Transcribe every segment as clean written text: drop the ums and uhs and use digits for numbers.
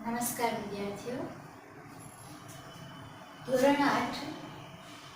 નમસ્કાર વિદ્યાર્થીઓ. ધોરણ 8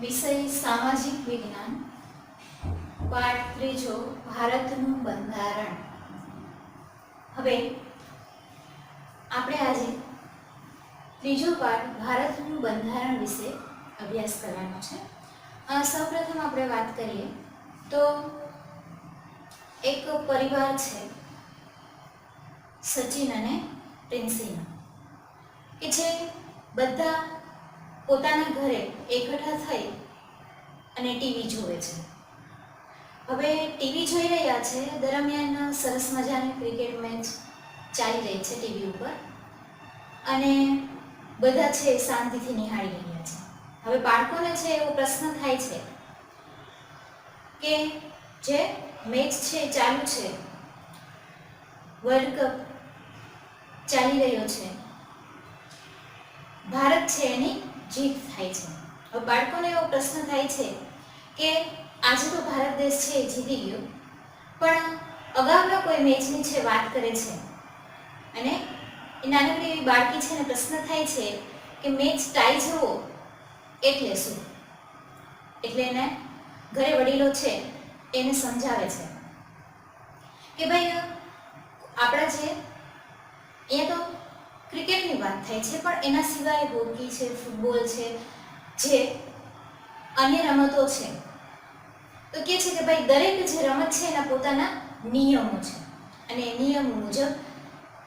વિષય સામાજિક વિજ્ઞાન, પાઠ 3 ભારતનું બંધારણ. હવે આપણે આજે ત્રીજો પાઠ ભારતનું બંધારણ વિશે અભ્યાસ કરવાનો છે. સૌપ્રથમ આપણે વાત કરીએ તો એક પરિવાર છે, સચિન અને પ્રિન્સીનો, કે જે બધા પોતાના ઘરે એકઠા થઈ અને ટીવી જોવે છે. હવે ટીવી જોઈ રહ્યા છે દરમિયાન સરસ મજાની ક્રિકેટ મેચ ચાલી રહી છે ટીવી ઉપર અને બધા છે શાંતિથી નિહાળી રહ્યા છે. હવે બાળકોને છે એવો પ્રશ્ન થાય છે કે જે મેચ છે ચાલુ છે, વર્લ્ડ કપ ચાલી રહ્યો છે, ભારત છે એની જીત થાય છે. હવે બાળકોને એવો પ્રશ્ન થાય છે કે આજે તો ભારત દેશ છે જીતી ગયો, પણ અગાઉના કોઈ મેચની છે વાત કરે છે અને એ નાનકડી એવી બાળકી છે ને પ્રશ્ન થાય છે કે મેચ ટાઈ જવો એટલે શું? એટલે એને ઘરે વડીલો છે એને સમજાવે છે કે ભાઈ આપણા જે અહીંયા તો ક્રિકેટની વાત થાય છે, પણ એના સિવાય હોકી છે, ફૂટબોલ છે, જે અન્ય રમતો છે, તો કહે છે કે ભાઈ દરેક જે રમત છે એના પોતાના નિયમો છે અને એ નિયમો મુજબ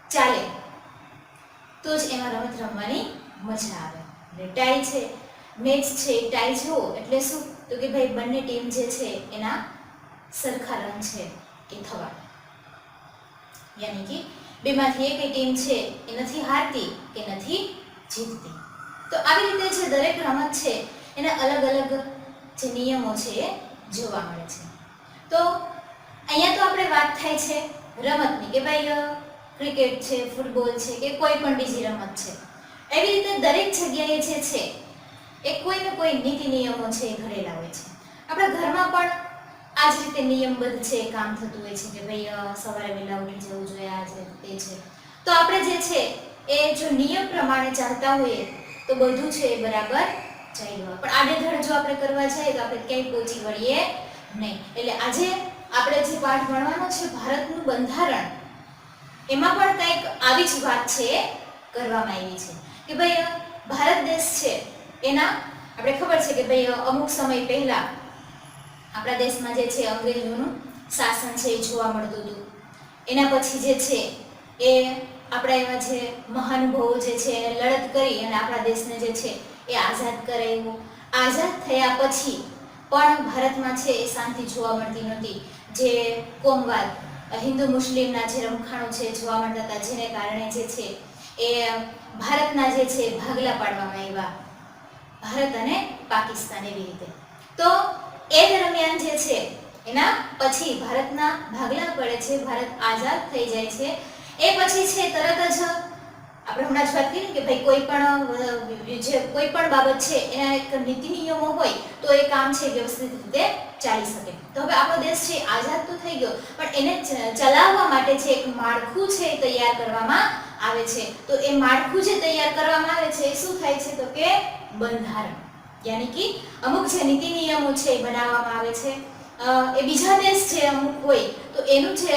ચાલે તો જ એમાં રમત રમવાની મજા આવે. એટલે ટાઈ છે, મેચ છે, ટાઈ જુઓ એટલે શું? તો કે ભાઈ બંને ટીમ જે છે એના સરખા રન છે એ થવા, યાની કે બેમાંથી એક ટીમ છે એ નથી હારતી કે નથી જીતતી. તો આવી રીતે જે દરેક રમત છે એના અલગ અલગ જે નિયમો છે એ જોવા મળે છે. તો અહીંયા તો આપણે વાત થાય છે રમતની કે ભાઈ ક્રિકેટ છે, ફૂટબોલ છે કે કોઈ પણ બીજી રમત છે. એવી રીતે દરેક જગ્યાએ જે છે એ કોઈ ને કોઈ નીતિ નિયમો છે એ ઘડેલા હોય છે. આપણા ઘરમાં પણ આ જ રીતે નિયમબદ્ધ છે કામ થતું હોય છે કે ભાઈ સવારે વહેલા ઉઠી જવું જોઈએ, આ છે તે છે. તો આપણે જે છે એ જો નિયમ પ્રમાણે ચાલતા હોઈએ તો બધું છે એ બરાબર ચાલ્યું. પણ આડેધડ જો આપણે કરવા જઈએ તો આપણે ક્યાંય પહોંચી વળીએ નહીં. એટલે આજે આપણે જે પાઠ ભણવાનો છે ભારતનું બંધારણ, એમાં પણ કંઈક આવી જ વાત છે કરવામાં આવી છે કે ભાઈ ભારત દેશ છે એના આપણે ખબર છે કે ભાઈ અમુક સમય પહેલા આપણા દેશમાં જે છે અંગ્રેજોનું શાસન છે એ જોવા મળતું હતું. એના પછી જે છે એ આપણા એવા જે મહાનુભાવો જે છે એને લડત કરી અને આપણા દેશને જે છે એ આઝાદ કરાવ્યો. આઝાદ થયા પછી પણ ભારતમાં છે એ શાંતિ જોવા મળતી નહોતી. જે કોમવાદ, હિન્દુ મુસ્લિમના જે રમખાણો છે જોવા મળતા હતા, જેને કારણે જે છે એ ભારતના જે છે ભાગલા પાડવામાં આવ્યા, ભારત અને પાકિસ્તાન એવી રીતે. તો એ દરમિયાન જે છે એના પછી ભારતના ભાગલા પડે છે, ભારત આઝાદ થઈ જાય છે. એ પછી છે તરત જ આપણે હમણાં જ વાત કરી કે ભાઈ કોઈ પણ બાબત છે એના એક નીતિ નિયમો હોય તો એ કામ છે વ્યવસ્થિત રીતે ચાલી શકે. તો હવે આપણો દેશ છે આઝાદ તો થઈ ગયો, પણ એને ચલાવવા માટે છે એક માળખું છે તૈયાર કરવામાં આવે છે. તો એ માળખું જે તૈયાર કરવામાં આવે છે એ શું થાય છે? તો કે બંધારણ. યાની કે અમુક જે નીતિ નિયમો છે એ બનાવવામાં આવે છે. એ બીજા દેશ જે અમુક હોય તો એનું જે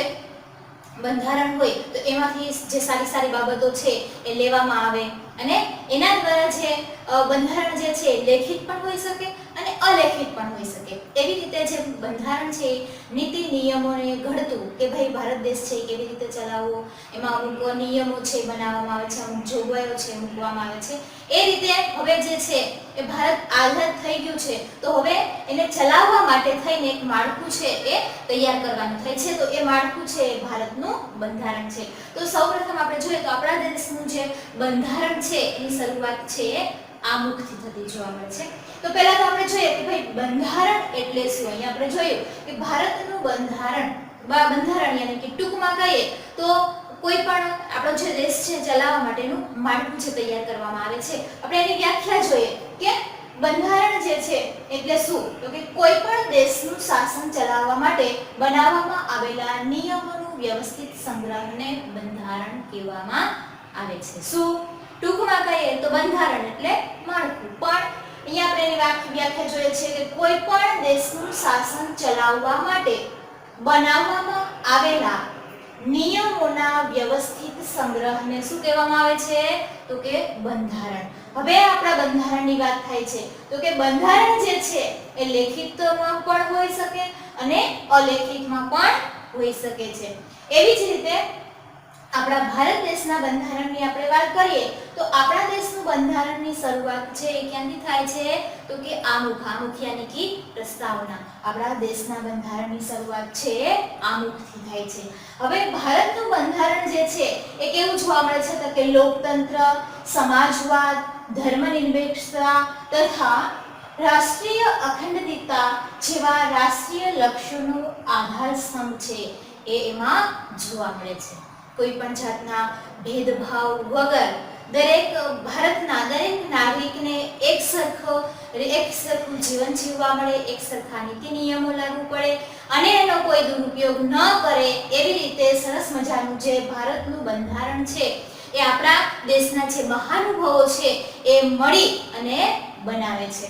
બંધારણ હોય તો એમાંથી જે સારી સારી બાબતો છે એ લેવામાં આવે અને એના દ્વારા જે બંધારણ જે છે લેખિત પણ હોઈ શકે અને અલેખિત પણ હોઈ શકે. એવી રીતે જે બંધારણ છે નીતિ નિયમોને ઘડતું કે ભાઈ ભારત દેશ છે કેવી રીતે ચલાવવો, એમાં અમુક નિયમો છે બનાવવામાં આવે છે, અમુક જોગવાઈઓ છે મૂકવામાં આવે છે. એ રીતે હવે જે છે એ ભારત આઝાદ થઈ ગયું છે તો હવે એને ચલાવવા માટે થઈને એક માળખું છે એ તૈયાર કરવાનું થાય છે. તો એ માળખું છે એ ભારતનું બંધારણ છે. તો સૌપ્રથમ આપણે જોઈએ તો આપણા દેશનું જે બંધારણ છે એની શરૂઆત છે એ આમુખથી થતી જોવા મળે છે. તો પહેલા તો આપણે જોઈએ કે ભાઈ બંધારણ એટલે શું. અહીંયા આપણે જોયું કે ભારતનું બંધારણ યાની કે ટૂંકમાં કહીએ તો કોઈ પણ આપણો જે દેશ છે ચલાવવા માટેનું માળખું છે તૈયાર કરવામાં આવે છે. આપણે એની વ્યાખ્યા જોઈએ કે બંધારણ જે છે એટલે શું? તો કે કોઈ પણ દેશનું શાસન ચલાવવા માટે બનાવવામાં આવેલા નિયમોનું વ્યવસ્થિત સંગ્રહને બંધારણ કહેવામાં આવે છે. શું? ટૂંકમાં કહીએ તો બંધારણ એટલે માળખું. પણ અહીંયા આપણે એની વ્યાખ્યા જોઈએ છે કે કોઈ પણ દેશનું શાસન ચલાવવા માટે બનાવવામાં આવેલા નિયમોના વ્યવસ્થિત સંગ્રહને શું કહેવામાં આવે છે? તો કે બંધારણ. હવે આપણા બંધારણની વાત થાય છે તો કે બંધારણ જે છે એ લેખિતમાં પણ હોઈ શકે અને અલેખિતમાં પણ હોઈ શકે છે. એવી જ રીતે આપણા ભારત દેશના બંધારણની આપણે વાત કરીએ તો આપણા દેશનું બંધારણની શરૂઆત છે એ ક્યાંથી થાય છે? તો કે આમુખ. આમુખ યાની કે પ્રસ્તાવના. આપણા દેશના બંધારણની શરૂઆત છે આમુખથી થાય છે. હવે ભારતનું બંધારણ જે છે એ કેવું જોવા મળે છે? તો કે લોકતંત્ર, સમાજવાદ, ધર્મનિરપેક્ષતા તથા રાષ્ટ્રીય અખંડિતતા જેવા રાષ્ટ્રીય લક્ષ્યોનો આધાર સ્તંભ છે એ એમાં જોવા મળે છે. કોઈ પણ જાતના ભેદભાવ વગર દરેક ભારતના દરેક નાગરિકને એક સરખું જીવન જીવવા મળે, એક સરખા નીતિ નિયમો લાગુ પડે અને એનો કોઈ દુરુપયોગ ન કરે એવી રીતે સરસ મજાનું જે ભારતનું બંધારણ છે એ આપણા દેશના જે મહાનુભાવો છે એ મળી અને બનાવે છે.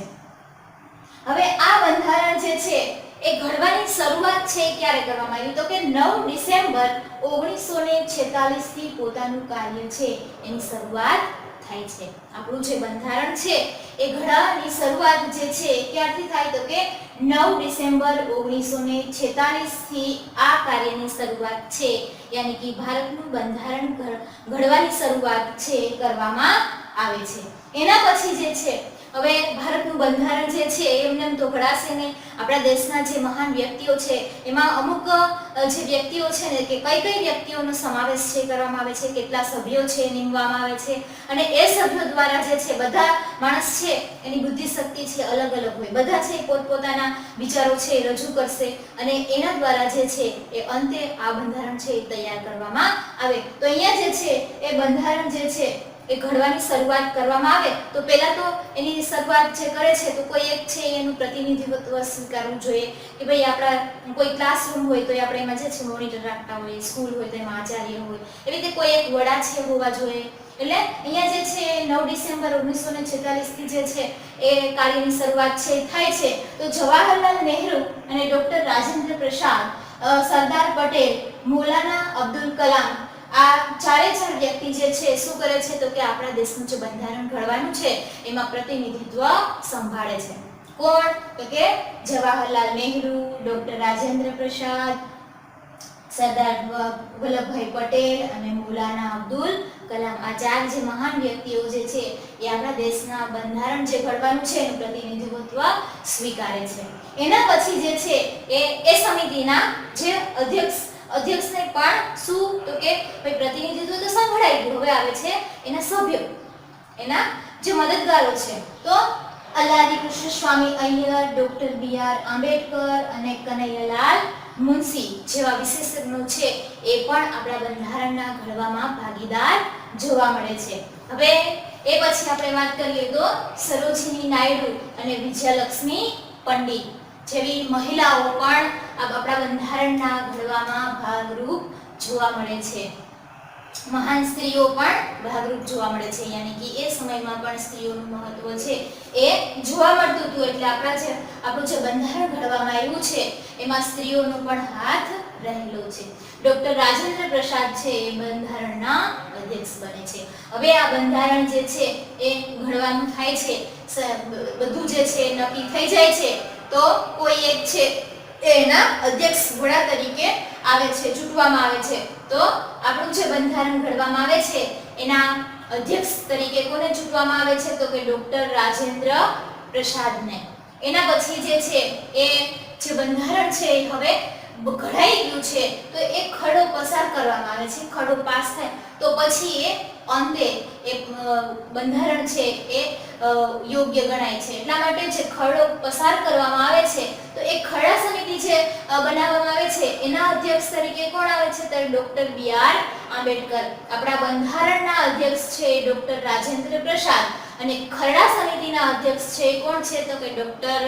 હવે આ બંધારણ જે છે એ ઘડવાની શરૂઆત છે ક્યારે કરવામાં આવી? તો કે 9 ડિસેમ્બર 1946 થી પોતાનું કાર્ય છે એની શરૂઆત થાય છે. આપણું જે બંધારણ છે એ ઘડવાની શરૂઆત જે છે ક્યારથી થાય? તો કે 9 ડિસેમ્બર 1946 થી આ કાર્યની શરૂઆત છે, યાની કે ભારતનું બંધારણ ઘડવાની શરૂઆત છે કરવામાં આવે છે. એના પછી જે છે હવે ભારતનું બંધારણ જે છે એમને તો ઘડાશે નહીં. આપણા દેશના જે મહાન વ્યક્તિઓ છે એમાં અમુક જે વ્યક્તિઓ છે ને કે કઈ કઈ વ્યક્તિઓનો સમાવેશ છે કરવામાં આવે છે, કેટલા સભ્યો છે નીમવામાં આવે છે અને એ સભ્યો દ્વારા જે છે બધા માણસ છે એની બુદ્ધિ શક્તિ છે અલગ અલગ હોય. બધા છે પોતપોતાના વિચારો છે એ રજૂ કરશે અને એના દ્વારા જે છે એ અંતે આ બંધારણ છે એ તૈયાર કરવામાં આવે. તો અહીંયા જે છે એ બંધારણ જે છે એ ઘડવાની શરૂઆત કરવામાં આવે તો પહેલા તો એની શરૂઆત જે કરે છે તો કોઈ એક છે એનું પ્રતિનિધિત્વ સ્વીકારવું જોઈએ કે ભાઈ આપણા કોઈ ક્લાસરૂમ હોય તો આપણે એમાં જે છે મોનિટર રાખતા હોય, સ્કૂલ હોય તો એમાં આચાર્ય હોય, એવી રીતે કોઈ એક વડા છે હોવા જોઈએ. એટલે અહીંયા જે છે 9 ડિસેમ્બર 1946 થી જે છે એ કાર્યની શરૂઆત છે થાય છે. તો જવાહરલાલ નહેરુ અને ડોક્ટર રાજેન્દ્ર પ્રસાદ, સરદાર પટેલ, મૌલાના અબ્દુલ કલામ આ ચારે ચાર વ્યક્તિ જે છે શું કરે છે? તો કે આપણા દેશનું જે બંધારણ ઘડવાનું છે એમાં પ્રતિનિધિત્વ સંભાળે છે. કોણ? તો કે જવાહરલાલ નહેરુ, ડોક્ટર રાજેન્દ્ર પ્રસાદ, સરદાર વલ્લભભાઈ પટેલ અને મૌલાના અબ્દુલ કલામ. આ ચાર જે મહાન વ્યક્તિઓ જે છે એ આપણા દેશના બંધારણ જે ઘડવાનું છે એનું પ્રતિનિધિત્વ સ્વીકારે છે. એના પછી જે છે એ સમિતિના જે અધ્યક્ષને પણ શું? તો કે ભાઈ પ્રતિનિધિત્વ તો સંભળાઈ ગયું, હવે આવે છે એના સભ્યો, એના જે મદદગારો છે. તો અલ્લાદી કૃષ્ણ સ્વામી અય્યર, ડોક્ટર બી.આર. આંબેડકર અને કનૈયાલાલ મુનશી જેવા વિશેષજ્ઞો છે એ પણ આપણા બંધારણના ઘડવામાં ભાગીદાર જોવા મળે છે. હવે એ પછી આપણે વાત કરીએ તો સરોજિની નાયડુ અને વિજયલક્ષ્મી પંડિત જેવી મહિલાઓ પણ આપણા બંધારણના ઘડવામાં ભાગરૂપ જોવા મળે છે. મહાન સ્ત્રીઓ પણ ભાગરૂપ જોવા મળે છે, યાની કે એ સમયમાં પણ સ્ત્રીઓનું મહત્વ છે એ જોવા મળતું હતું. એટલે આપણું જે બંધારણ ઘડવામાં આવ્યું છે એમાં સ્ત્રીઓનો પણ હાથ રહેલો છે. ડોક્ટર રાજેન્દ્ર પ્રસાદ છે એ બંધારણના અધ્યક્ષ બને છે. હવે આ બંધારણ જે છે એ ઘડવાનું થાય છે, બધું જે છે નક્કી થઈ જાય છે તો કોઈ એક છે એના અધ્યક્ષ વડા તરીકે આવે છે, ચૂંટવામાં આવે છે. તો આપણું જે બંધારણ ઘડવામાં આવે છે એના અધ્યક્ષ તરીકે કોને ચૂંટવામાં આવે છે? તો કે ડોક્ટર રાજેન્દ્ર પ્રસાદને. એના પછી જે છે એ જે બંધારણ છે હવે ઘડાઈ ગયું છે તો એક ખરડો પસાર કરવામાં આવે છે. ખરડો પાસ થાય તો પછી એ અંતે એ બંધારણ છે એ યોગ્ય ગણાય છે. એટલા માટે જે ખરડો પસાર કરવામાં આવે છે તો એક ખરડા સમિતિ જે બનાવવામાં આવે છે એના અધ્યક્ષ તરીકે કોણ આવે છે? તો ડોક્ટર બી.આર. આંબેડકર. આપણા બંધારણના અધ્યક્ષ છે ડોક્ટર રાજેન્દ્ર પ્રસાદ અને ખરડા સમિતિના અધ્યક્ષ છે કોણ છે? તો કે ડોક્ટર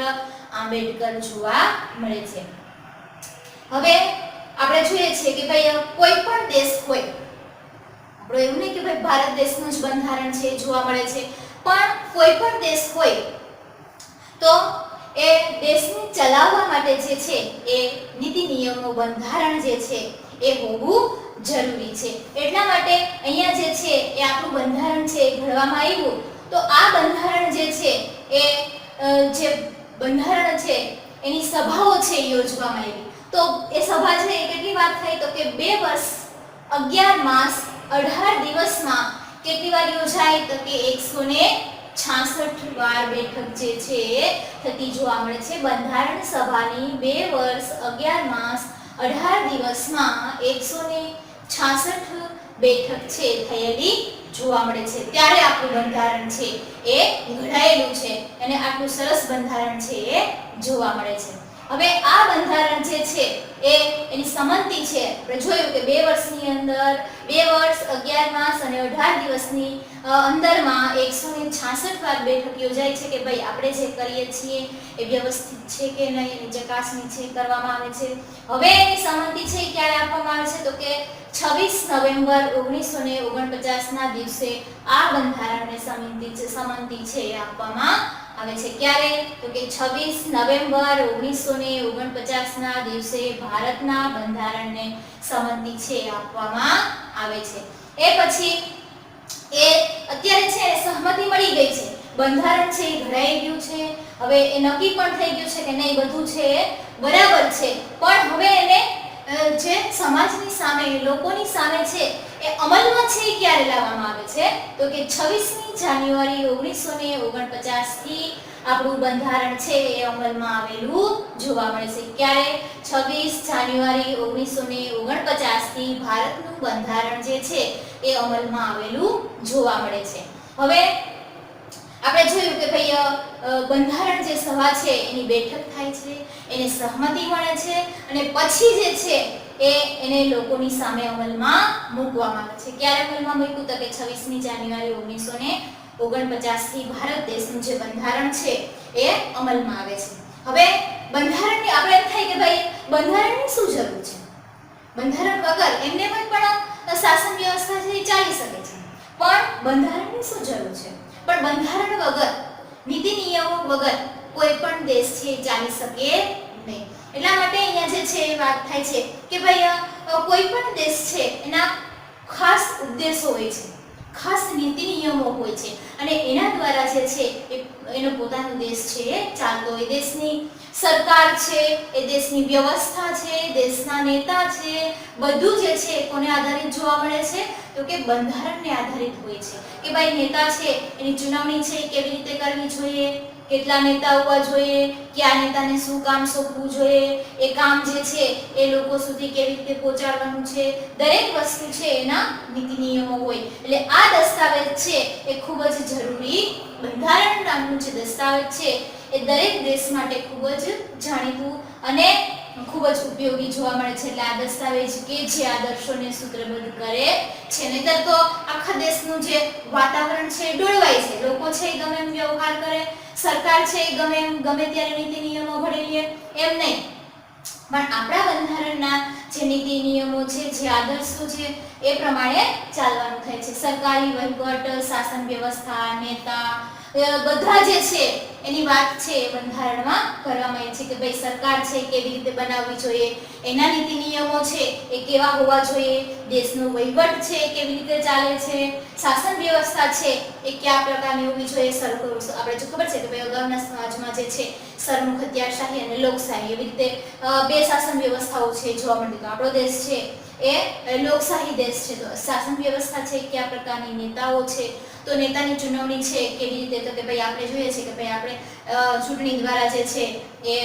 આંબેડકર જોવા મળે છે. હવે આપણે જોઈએ છીએ કે ભાઈ કોઈ પણ દેશ હોય, આપણો એવું નહીં કે ભાઈ ભારત દેશનું જ બંધારણ છે જોવા મળે છે, પણ કોઈ પણ દેશ હોય તો એ દેશને ચલાવવા માટે જે છે એ નીતિ નિયમો બંધારણ જે છે એ હોવું જરૂરી છે. એટલા માટે અહીંયા જે છે એ આપણું બંધારણ છે એ ઘડવામાં આવ્યું, તો આ બંધારણ જે છે એ જે બંધારણ છે એની સભાઓ છે યોજવામાં આવી. તો એ સભા છે એ કેટલી વાર થઈ તો કે 2 વર્ષ 11 માસ 18 દિવસમાં કેટલી વાર યોજાય તો કે 166 વાર બેઠક જે છે થતી જોવા મળે છે. બંધારણ સભાની 2 વર્ષ 11 માસ 18 દિવસમાં 166 બેઠક છે થયેલી જોવા મળે છે. ત્યારે આપણું બંધારણ છે એ ઘડાયેલું છે અને આટલું સરસ બંધારણ છે એ જોવા મળે છે. હવે આ બંધારણ જે છે એ એની સંમતિ છે આપણે જોયું કે 2 વર્ષની અંદર 2 વર્ષ 11 માસ અને 18 દિવસની અંદરમાં 166 વાર બેઠક યોજાય છે કે ભાઈ આપણે જે કરીએ છીએ એ વ્યવસ્થિત છે કે નહીં એની ચકાસણી છે કરવામાં આવે છે. હવે એની સંમતિ છે ક્યારે આપવામાં આવે છે તો કે 26 નવેમ્બર 1949 ના દિવસે આ બંધારણને સંમતિ છે એ આપવામાં આવે છે. ક્યારે તો કે 26 નવેમ્બર 1949 ના દિવસે ભારતના બંધારણને સંમતિ છે આપવામાં આવે છે. એ પછી એ અત્યારે છે સહમતિ મળી ગઈ છે, બંધારણ છે એ ઘડાઈ ગયું છે, હવે એ નક્કી પણ થઈ ગયું છે કે નહીં બધું છે એ બરાબર છે, પણ હવે એને જે સમાજની સામે લોકોની સામે છે એ અમલમાં છે ક્યારે લાવવામાં આવે છે તો કે 26મી જાન્યુઆરી 1949 થી આપણું બંધારણ છે એ અમલમાં આવેલું જોવા મળે છે. ક્યારે 26 જાન્યુઆરી 1949 થી ભારતનું બંધારણ જે છે એ અમલમાં આવેલું જોવા મળે છે. હવે આપણે જોયું કે ભાઈ બંધારણ જે સભા છે એની બેઠક થાય છે, એને સહમતિ મળે છે અને પછી જે છે એને લોકોની સામે અમલમાં મૂકવામાં આવે છે. ક્યારે અમલમાં મૂક્યું તો કે 26મી જાન્યુઆરી 1949 થી ભારત દેશનું જે બંધારણ છે એ અમલમાં આવે છે. હવે બંધારણની આપણે એમ થાય કે ભાઈ બંધારણની શું જરૂર છે, બંધારણ વગર એમને પણ શાસન વ્યવસ્થા છે ચાલી શકે છે, પણ બંધારણની શું જરૂર છે? પણ બંધારણ વગર નીતિ નિયમો વગર કોઈ પણ દેશ છે ચાલી શકે નહીં. એટલા માટે અહીંયા જે છે એ વાત થાય છે કે ભાઈ કોઈ પણ દેશ છે એના ખાસ ઉદ્દેશો હોય છે, ખાસ નીતિ નિયમો હોય છે અને એના દ્વારા જે છે એનો પોતાનો દેશ છે ચાલતો હોય. દેશની સરકાર છે, એ દેશની વ્યવસ્થા છે, દેશના નેતા છે, બધું જે છે કોને આધારિત જોવા મળે છે તો કે બંધારણને આધારિત હોય છે કે ભાઈ નેતા છે એની ચુનાવણી છે કેવી રીતે કરવી જોઈએ, કેટલા નેતા હોવા જોઈએ, કયા નેતાને શું કામ સોંપવું જોઈએ, એ કામ જે છે એ લોકો સુધી કેવી રીતે પહોંચાડવાનું છે, દરેક વસ્તુ છે એના નીતિ નિયમો હોય. એટલે આ દસ્તાવેજ છે એ ખૂબ જ જરૂરી, બંધારણ નામનું જે દસ્તાવેજ છે એ દરેક દેશ માટે ખૂબ જ જાણીતું અને ખૂબ જ ઉપયોગી જોવા મળે છે. એટલે આ દસ્તાવેજ કે જે આદર્શોને સૂત્રબદ્ધ કરે છે, નહીંતર તો આખા દેશનું જે વાતાવરણ છે ડોળવાય છે, લોકો છે એ ગમે એમ વ્યવહાર કરે, સરકાર છે એ ગમે ત્યારે નીતિ નિયમો ઘડી લે એમ નહીં, પણ આપણા બંધારણના જે નીતિ નિયમો છે, જે આદર્શો છે એ પ્રમાણે ચાલવાનું થાય છે. સરકારી વહીવટ, શાસન વ્યવસ્થા, નેતા બધા જે છે એની વાત છે એ બંધારણમાં કરવામાં આવી છે કે ભાઈ સરકાર છે કેવી રીતે બનાવવી જોઈએ, એના નીતિ નિયમો છે એ કેવા હોવા જોઈએ, દેશનો વહીવટ છે કેવી રીતે ચાલે છે, શાસન વ્યવસ્થા છે એ કયા પ્રકારની હોવી જોઈએ. આપણે જો ખબર છે કે ભાઈ અગાઉના સમાજમાં જે છે સરમુખત્યારશાહી અને લોકશાહી એવી રીતે બે શાસન વ્યવસ્થાઓ છે જોવા મળતી. તો આપણો દેશ છે એ લોકશાહી દેશ છે, તો શાસન વ્યવસ્થા છે કયા પ્રકારની, નેતાઓ છે તો નેતાની ચૂંટણી છે કેવી રીતે તો કે ભાઈ આપણે જોઈએ છે કે ભાઈ આપણે ચૂંટણી દ્વારા જે છે એ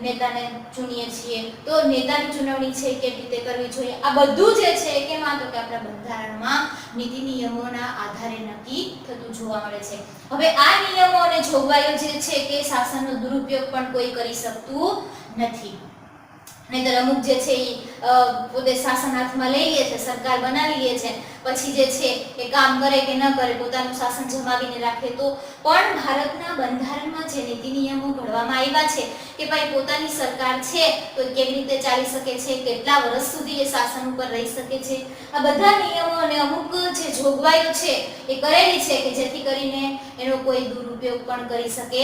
નેતાને ચૂંટીએ છીએ, તો નેતાની ચૂંટણી છે કેવી રીતે કરવી જોઈએ. આ બધું જે છે કેમાં તો કે આપણા બંધારણમાં નીતિ નિયમોના આધારે નક્કી થતું જોવા મળે છે. હવે આ નિયમો અને જોગવાઈઓ જે છે કે શાસનનો દુરુપયોગ પણ કોઈ કરી શકતું નથી. નહીંતર અમુક જે છે એ પોતે શાસન હાથમાં લઈ લે છે, સરકાર બનાવી લે છે, પછી જે છે એ કામ કરે કે ન કરે, પોતાનું શાસન જમાવીને રાખે. તો પણ ભારતના બંધારણમાં જે નીતિ નિયમો ઘડવામાં આવ્યા છે કે ભાઈ પોતાની સરકાર છે તો એ કેવી રીતે ચાલી શકે છે, કેટલા વર્ષ સુધી એ શાસન ઉપર રહી શકે છે, આ બધા નિયમો અને અમુક જે જોગવાઈઓ છે એ કરેલી છે કે જેથી કરીને એનો કોઈ દુરુપયોગ પણ કરી શકે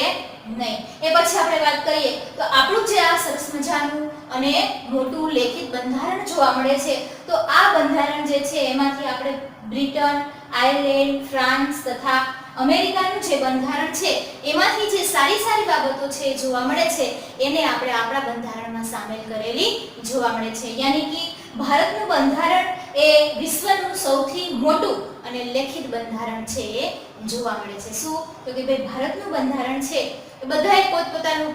નહીં. એ પછી આપણે વાત કરીએ તો આપણું જે આ સરસ મજાનું અને મોટું લેખિત બંધારણ જોવા મળે છે, તો આ બંધારણ જે છે એમાંથી આપણે બ્રિટન, આયર્લેન્ડ, ફ્રાન્સ તથા અમેરિકાનું જે બંધારણ છે એમાંથી જે સારી સારી બાબતો છે જોવા મળે છે એને આપણે આપણા બંધારણમાં સામેલ કરેલી જોવા મળે છે. યાની કે ભારતનું બંધારણ એ વિશ્વનું સૌથી મોટું અને લેખિત બંધારણ છે એ જોવા મળે છે. શું તો કે ભાઈ ભારતનું બંધારણ છે એ બધાએ પોતપોતાનું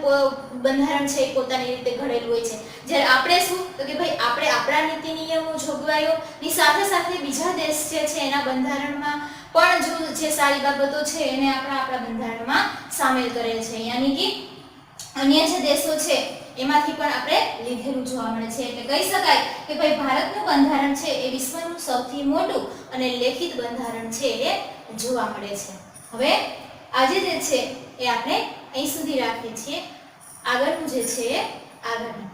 બંધારણ છે એ પોતાની રીતે ઘડેલું હોય છે. જ્યારે આપણે શું તો કે ભાઈ આપણે આપણા નીતિ નિયમો જોગવાઈઓની સાથે સાથે બીજા દેશ જે છે એના બંધારણમાં પણ જે સારી બાબતો છે એને આપણે આપણા બંધારણમાં સામેલ કરેલ છે. યાની કે અન્ય જે દેશો છે એમાંથી પણ આપણે લીધેલું જોવા મળે છે. એટલે કહી શકાય કે ભાઈ ભારતનું બંધારણ છે એ વિશ્વનું સૌથી મોટું અને લેખિત બંધારણ છે એ જોવા મળે છે. હવે આજે જે છે એ આપણે અહીં સુધી રાખીએ છીએ. આગળનું જે છે આગળનું